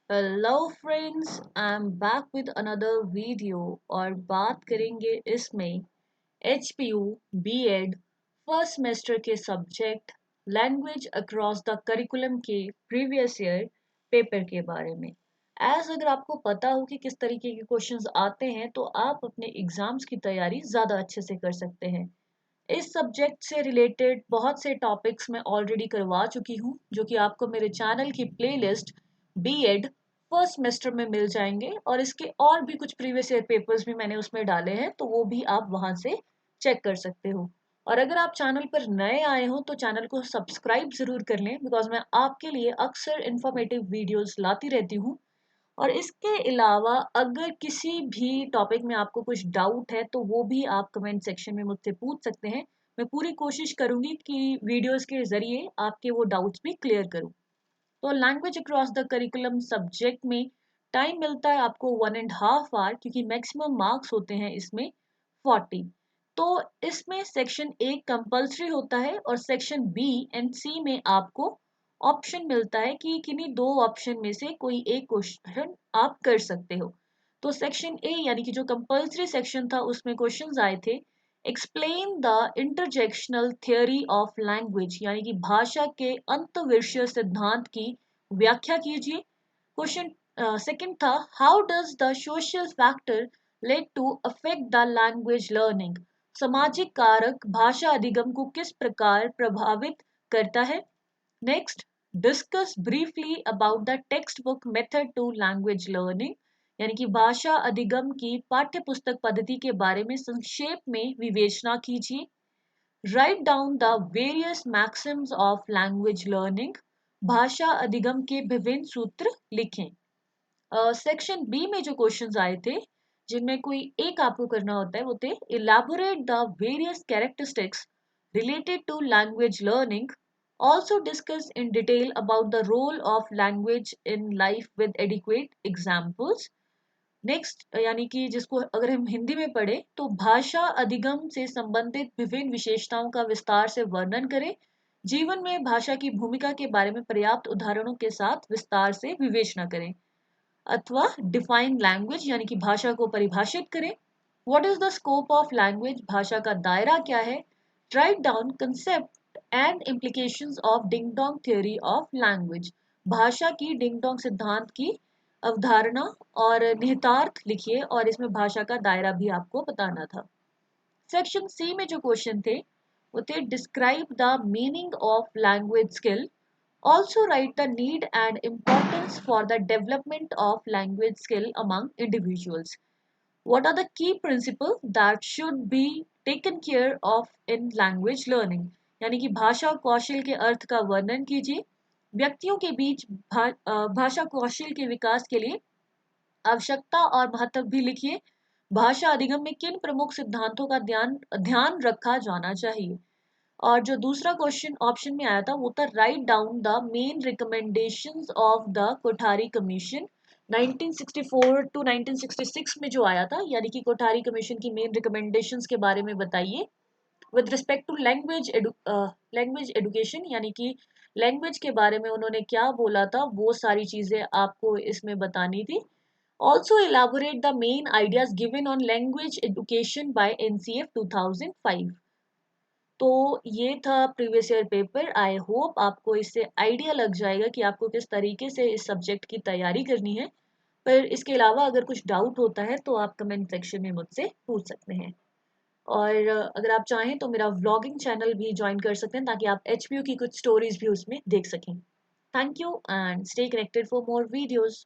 Hello friends, I am back with another video और बात करेंगे इसमें एचपीयू बीएड फर्स्ट सेमेस्टर के subject language across the curriculum के प्रीवियस ईयर पेपर के बारे में। अगर आपको पता हो कि किस तरीके के क्वेश्चंस आते हैं तो आप अपने एग्जाम्स की तैयारी ज़्यादा अच्छे से कर सकते हैं। इस सब्जेक्ट से रिलेटेड बहुत से टॉपिक्स मैं ऑलरेडी करवा चुकी हूँ जो कि आपको मेरे चैनल की प्लेलिस्ट बीएड फर्स्ट सेमेस्टर में मिल जाएंगे, और इसके और भी कुछ प्रीवियस ईयर पेपर्स भी मैंने उसमें डाले हैं तो वो भी आप वहां से चेक कर सकते हो। और अगर आप चैनल पर नए आए हो तो चैनल को सब्सक्राइब जरूर कर लें, बिकॉज मैं आपके लिए अक्सर इंफॉर्मेटिव वीडियोस लाती रहती हूँ। और इसके अलावा अगर किसी भी टॉपिक में आपको कुछ डाउट है तो वो भी आप कमेंट सेक्शन में मुझसे पूछ सकते हैं। मैं पूरी कोशिश करूंगी कि वीडियोस के जरिए आपके वो डाउट्स भी क्लियर करूं। तो language across the curriculum subject में टाइम मिलता है आपको 1.5 आवर, क्योंकि मैक्सिमम मार्क्स होते हैं इसमें 40। तो इसमें सेक्शन ए कंपल्सरी होता है और सेक्शन बी एंड सी में आपको ऑप्शन मिलता है कि किन्हीं दो ऑप्शन में से कोई एक क्वेश्चन आप कर सकते हो। तो सेक्शन ए यानी कि जो कंपल्सरी सेक्शन था उसमें क्वेश्चंस आए थे, explain the interjectional theory of language यानी कि भाषा के अंतविषय सिद्धांत की व्याख्या कीजिए। क्वेश्चन सेकंड था, how does the social factor lead to affect the language learning, सामाजिक कारक भाषा अधिगम को किस प्रकार प्रभावित करता है। Next, discuss briefly about the textbook method to language learning यानी कि भाषा अधिगम की पाठ्य पुस्तक पद्धति के बारे में संक्षेप में विवेचना कीजिए। Right down the various Maxim's of language learning, भाषा अधिगम के विभिन्न सूत्र लिखें। सेक्शन बी में जो क्वेश्चंस आए थे जिनमें कोई एक आपको करना होता है वो थे, elaborate the various characteristics related to language learning, also discuss in detail about the role of language in life with adequate examples. Next यानी कि जिसको अगर हम हिंदी में पढ़े तो भाषा अधिगम से संबंधित विभिन्न विशेषताओं का विस्तार से वर्णन करें, जीवन में भाषा की भूमिका के बारे में पर्याप्त उदाहरणों के साथ विस्तार से विवेचना करें। अथवा डिफाइन लैंग्वेज यानी कि भाषा को परिभाषित करें। What is the scope of language, भाषा का दायरा क्या है। Write down concept and implications of ding dong theory of language, भाषा की डिंग डोंग सिद्धांत की अवधारणा और निहितार्थ लिखिए, और इसमें भाषा का दायरा भी आपको बताना था। सेक्शन सी में जो क्वेश्चन थे वो थे, describe the meaning of language skill, also write the need and importance for the development of language skill among individuals. What are the key principles that should be taken care of in language learning? यानी कि भाषा कौशल के अर्थ का वर्णन कीजिए। व्यक्तियों के बीच भाषा कौशल के विकास के लिए आवश्यकता और महत्व भी लिखिए। भाषा अधिगम में किन प्रमुख सिद्धांतों का ध्यान ध्यान रखा जाना चाहिए। और जो दूसरा क्वेश्चन ऑप्शन में आया था वो था, write down the main recommendations of the Kothari commission 1964 to 1966 में जो आया था, यानी कि कोठारी कमीशन की मेन रिकमेंडेशंस के बारे में बताइए with respect to language education, यानी कि लैंग्वेज के बारे में उन्होंने क्या बोला था वो सारी चीजें आपको इसमें बतानी थी। Also elaborate the main ideas given on language education by NCF 2005। तो ये था previous year paper. I hope आपको इससे आइडिया लग जाएगा कि आपको किस तरीके से इस सब्जेक्ट की तैयारी करनी है। पर इसके अलावा अगर कुछ डाउट होता है तो आप कमेंट सेक्शन में मुझसे पूछ सकते हैं। और अगर आप चाहें तो मेरा व्लॉगिंग चैनल भी ज्वाइन कर सकते हैं ताकि आप एचपीयू की कुछ स्टोरीज भी उसमें देख सकें। Thank you and stay connected for more videos.